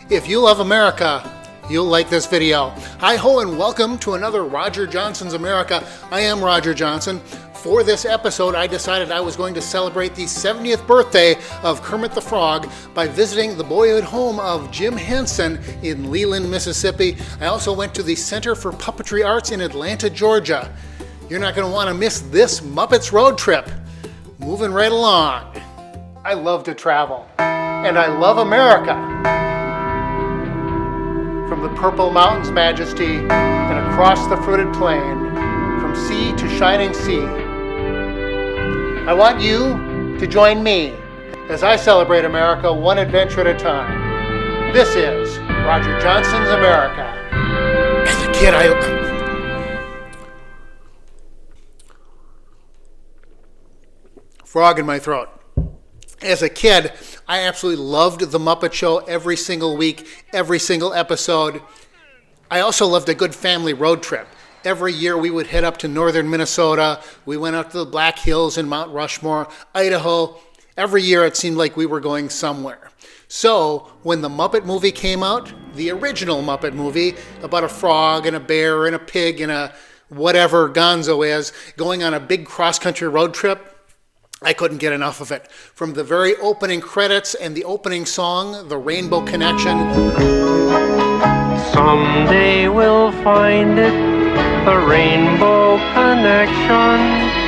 If you love America, you'll like this video. Hi ho and welcome to another Roger Johnson's America. I am Roger Johnson. For this episode, I decided I was going to celebrate the 70th birthday of Kermit the Frog by visiting the boyhood home of Jim Henson in Leland, Mississippi. I also went to the Center for Puppetry Arts in Atlanta, Georgia. You're not going to want to miss this Muppets road trip. Moving right along. I love to travel, and I love America. From the Purple Mountains' majesty and across the fruited plain, from sea to shining sea. I want you to join me as I celebrate America one adventure at a time. This is Roger Johnson's America. As a kid, frog in my throat. As a kid, I absolutely loved The Muppet Show every single week, every single episode. I also loved a good family road trip. Every year we would head up to northern Minnesota. We went out to the Black Hills and Mount Rushmore, Idaho. Every year it seemed like we were going somewhere. So when the Muppet movie came out, the original Muppet movie about a frog and a bear and a pig and a whatever Gonzo is, going on a big cross-country road trip, I couldn't get enough of it. From the very opening credits and the opening song, The Rainbow Connection. Someday we'll find it, the Rainbow Connection.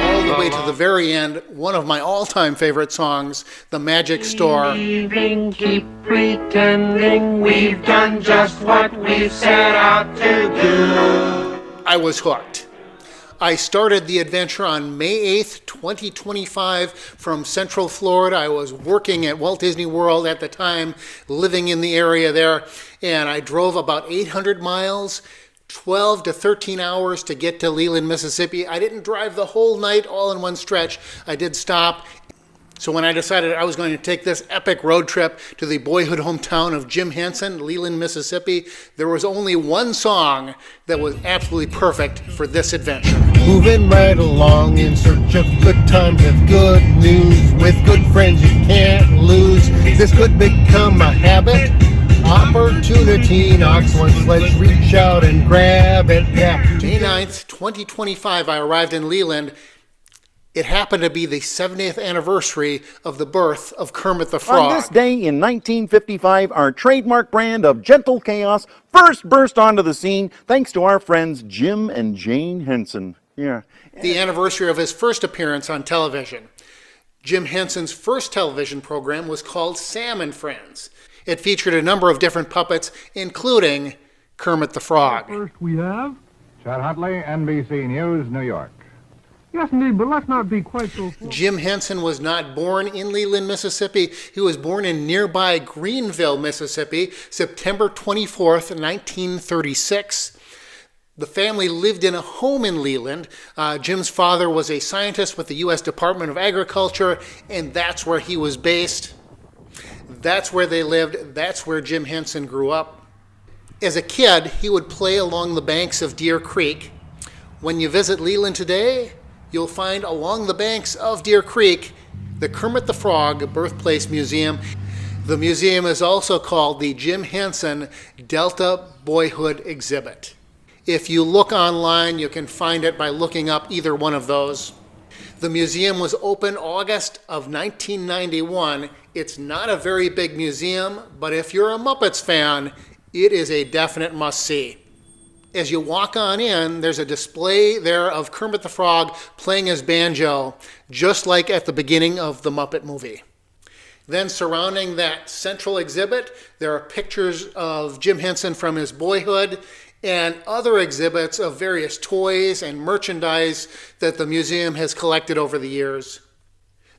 All the way to the very end, one of my all-time favorite songs, The Magic Store. Keep pretending we've done just what we've set out to do. I was hooked. I started the adventure on May 8th, 2025 from Central Florida. I was working at Walt Disney World at the time, living in the area there, and I drove about 800 miles, 12 to 13 hours to get to Leland, Mississippi. I didn't drive the whole night all in one stretch. I did stop. So when I decided I was going to take this epic road trip to the boyhood hometown of Jim Henson, Leland, Mississippi, there was only one song that was absolutely perfect for this adventure. Moving right along in search of good times with good news, with good friends you can't lose. This could become a habit, opportunity knocks once, let's reach out and grab it. Yeah. May 9th, 2025, I arrived in Leland. It happened to be the 70th anniversary of the birth of Kermit the Frog. On this day in 1955, our trademark brand of gentle chaos first burst onto the scene thanks to our friends Jim and Jane Henson. Yeah. The anniversary of his first appearance on television. Jim Henson's first television program was called Sam and Friends. It featured a number of different puppets, including Kermit the Frog. First we have... Chad Huntley, NBC News, New York. Yes, indeed, but let's not be quite so... Jim Henson was not born in Leland, Mississippi. He was born in nearby Greenville, Mississippi, September 24th, 1936. The family lived in a home in Leland. Jim's father was a scientist with the U.S. Department of Agriculture, and that's where he was based. That's where they lived. That's where Jim Henson grew up. As a kid, he would play along the banks of Deer Creek. When you visit Leland today, you'll find along the banks of Deer Creek the Kermit the Frog Birthplace Museum. The museum is also called the Jim Henson Delta Boyhood Exhibit. If you look online, you can find it by looking up either one of those. The museum was open August of 1991. It's not a very big museum, but if you're a Muppets fan, it is a definite must-see. As you walk on in, there's a display there of Kermit the Frog playing his banjo, just like at the beginning of the Muppet movie. Then surrounding that central exhibit, there are pictures of Jim Henson from his boyhood and other exhibits of various toys and merchandise that the museum has collected over the years.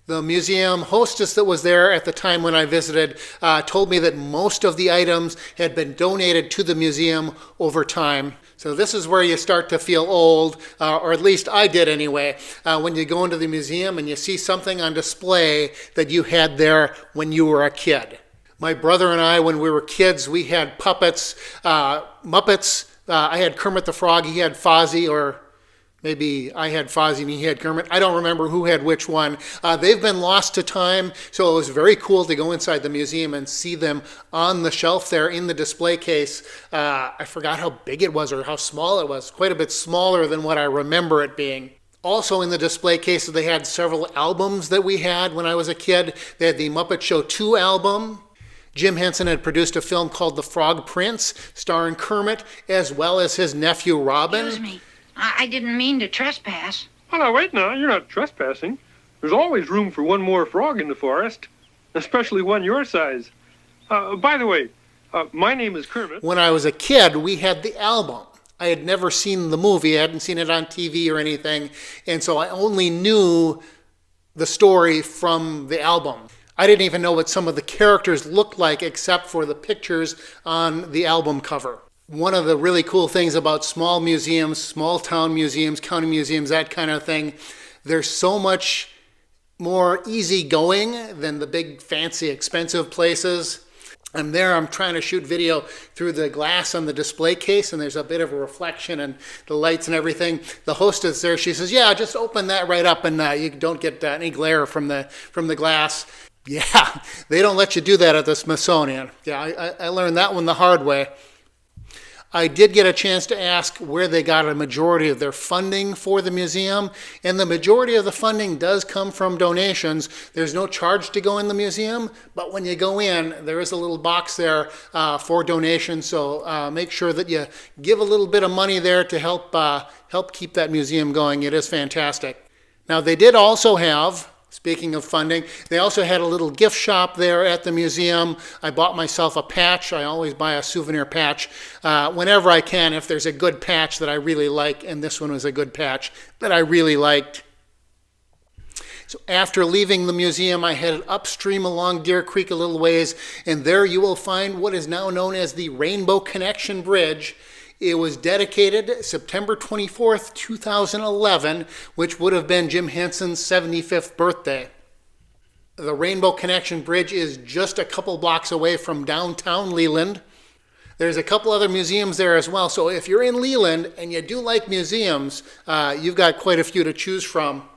The museum hostess that was there at the time when I visited told me that most of the items had been donated to the museum over time. So this is where you start to feel old, or at least I did anyway, when you go into the museum and you see something on display that you had there when you were a kid. My brother and I, when we were kids, we had puppets, Muppets. I had Kermit the Frog, he had Fozzie, or Maybe I had Fozzie and he had Kermit. I don't remember who had which one. They've been lost to time, so it was very cool to go inside the museum and see them on the shelf there in the display case. I forgot how big it was or how small it was. Quite a bit smaller than what I remember it being. Also in the display case, they had several albums that we had when I was a kid. They had the Muppet Show 2 album. Jim Henson had produced a film called The Frog Prince, starring Kermit, as well as his nephew Robin. Excuse me. I didn't mean to trespass. Oh, now, wait now. You're not trespassing. There's always room for one more frog in the forest, especially one your size. By the way, my name is Kermit. When I was a kid, we had the album. I had never seen the movie. I hadn't seen it on TV or anything, and so I only knew the story from the album. I didn't even know what some of the characters looked like except for the pictures on the album cover. One of the really cool things about small museums, small town museums, county museums, that kind of thing, they're so much more easygoing than the big, fancy, expensive places. I'm there, I'm trying to shoot video through the glass on the display case, and there's a bit of a reflection and the lights and everything. The hostess there, she says, yeah, just open that right up and you don't get any glare from the glass. Yeah, they don't let you do that at the Smithsonian. Yeah, I learned that one the hard way. I did get a chance to ask where they got a majority of their funding for the museum, and the majority of the funding does come from donations. There's no charge to go in the museum, but when you go in, there is a little box there for donations, so make sure that you give a little bit of money there to help keep that museum going. It is fantastic. Now, they did also have, speaking of funding, they also had a little gift shop there at the museum. I bought myself a patch. I always buy a souvenir patch whenever I can if there's a good patch that I really like, and this one was a good patch that I really liked. So after leaving the museum, I headed upstream along Deer Creek a little ways, and there you will find what is now known as the Rainbow Connection Bridge. It was dedicated September 24th, 2011, which would have been Jim Henson's 75th birthday. The Rainbow Connection Bridge is just a couple blocks away from downtown Leland. There's a couple other museums there as well, so if you're in Leland and you do like museums, you've got quite a few to choose from.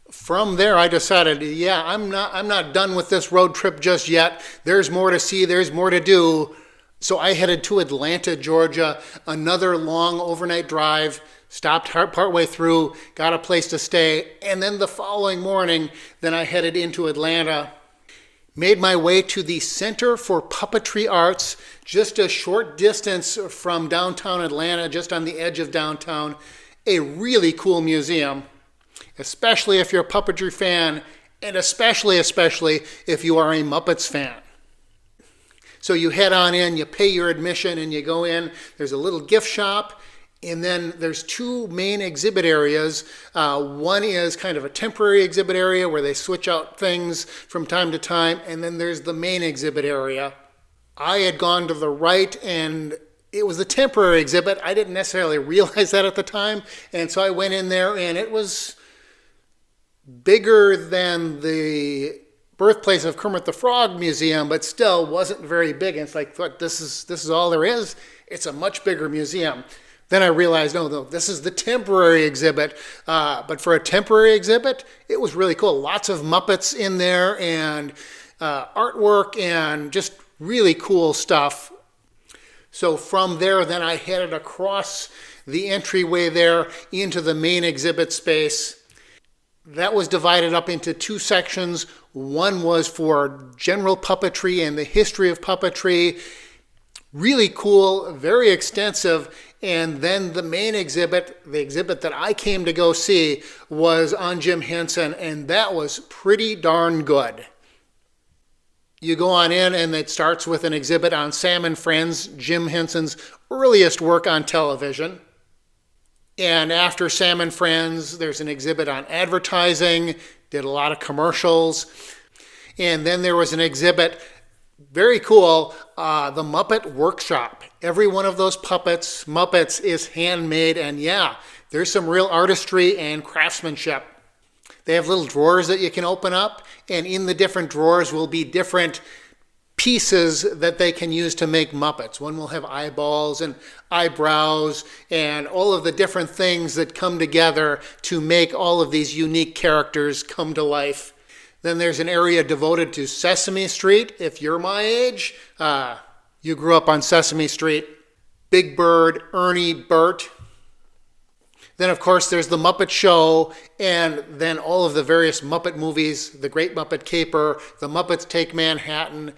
From there, I decided, yeah, I'm not done with this road trip just yet. There's more to see, there's more to do. So I headed to Atlanta, Georgia, another long overnight drive, stopped partway through, got a place to stay, and then the following morning, then I headed into Atlanta. Made my way to the Center for Puppetry Arts, just a short distance from downtown Atlanta, just on the edge of downtown. A really cool museum, especially if you're a puppetry fan, and especially if you are a Muppets fan. So you head on in, you pay your admission, and you go in. There's a little gift shop, and then there's two main exhibit areas. One is kind of a temporary exhibit area where they switch out things from time to time, and then there's the main exhibit area. I had gone to the right, and it was the temporary exhibit. I didn't necessarily realize that at the time, and so I went in there, and it was bigger than the birthplace of Kermit the Frog Museum, but still wasn't very big. And it's like, look, this is all there is. It's a much bigger museum. Then I realized, no, this is the temporary exhibit. But for a temporary exhibit, it was really cool. Lots of Muppets in there and artwork and just really cool stuff. So from there, then I headed across the entryway there into the main exhibit space. That was divided up into two sections. One was for general puppetry and the history of puppetry. Really cool, very extensive. And then the main exhibit, the exhibit that I came to go see, was on Jim Henson, and that was pretty darn good. You go on in, and it starts with an exhibit on Sam and Friends, Jim Henson's earliest work on television. And after Sam and Friends, there's an exhibit on advertising, did a lot of commercials. And then there was an exhibit, very cool, the Muppet Workshop. Every one of those Muppets is handmade, and yeah, there's some real artistry and craftsmanship. They have little drawers that you can open up, and in the different drawers will be different pieces that they can use to make Muppets. One will have eyeballs and eyebrows and all of the different things that come together to make all of these unique characters come to life. Then there's an area devoted to Sesame Street. If you're my age, you grew up on Sesame Street. Big Bird, Ernie, Bert. Then, of course, there's the Muppet Show, and then all of the various Muppet movies, The Great Muppet Caper, The Muppets Take Manhattan,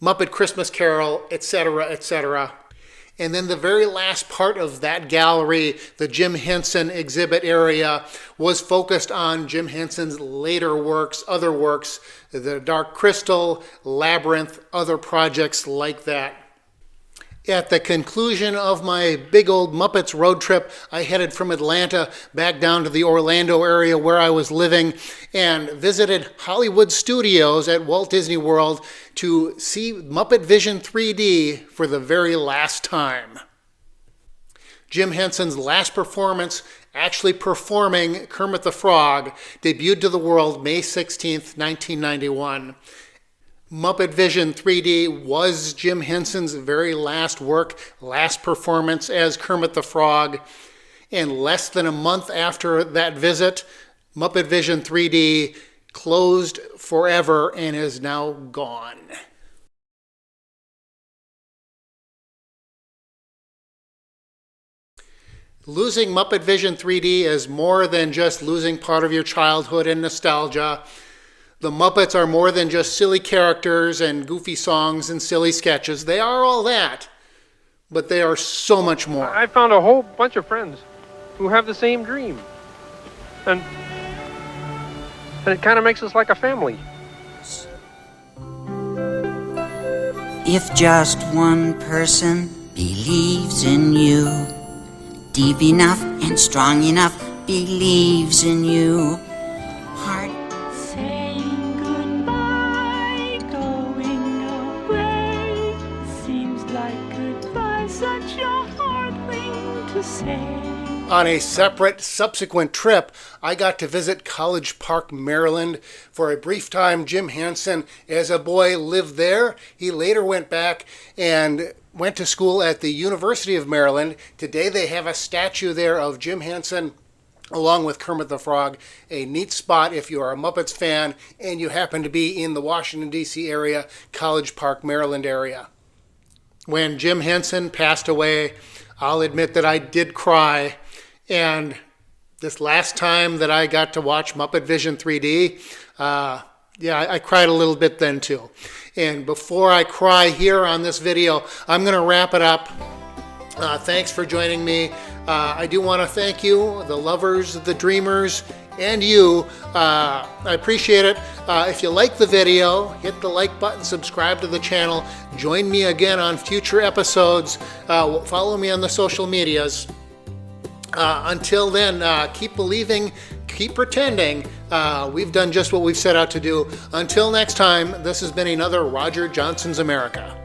Muppet Christmas Carol, etc., etc. And then the very last part of that gallery, the Jim Henson exhibit area, was focused on Jim Henson's later works, other works, The Dark Crystal, Labyrinth, other projects like that. At the conclusion of my big old Muppets road trip, I headed from Atlanta back down to the Orlando area where I was living and visited Hollywood Studios at Walt Disney World to see Muppetvision 3D for the very last time. Jim Henson's last performance, actually performing Kermit the Frog, debuted to the world May 16th, 1991. Muppetvision 3D was Jim Henson's very last work, last performance as Kermit the Frog. And less than a month after that visit, Muppetvision 3D closed forever and is now gone. Losing Muppetvision 3D is more than just losing part of your childhood and nostalgia. The Muppets are more than just silly characters and goofy songs and silly sketches. They are all that, but they are so much more. I found a whole bunch of friends who have the same dream. And it kind of makes us like a family. If just one person believes in you, deep enough and strong enough, believes in you, heart saying goodbye, going away, seems like goodbye, such a hard thing to say. On a separate, subsequent trip, I got to visit College Park, Maryland. For a brief time, Jim Henson, as a boy, lived there. He later went back and went to school at the University of Maryland. Today they have a statue there of Jim Henson along with Kermit the Frog. A neat spot if you are a Muppets fan and you happen to be in the Washington, D.C. area, College Park, Maryland area. When Jim Henson passed away, I'll admit that I did cry. And this last time that I got to watch Muppetvision 3D, I cried a little bit then too. And before I cry here on this video, I'm going to wrap it up. Thanks for joining me. I do want to thank you, the lovers, the dreamers, and you. I appreciate it. If you like the video, hit the like button, subscribe to the channel. Join me again on future episodes. Follow me on the social medias. Until then, keep believing, keep pretending. We've done just what we've set out to do. Until next time, this has been another Roger Johnson's America.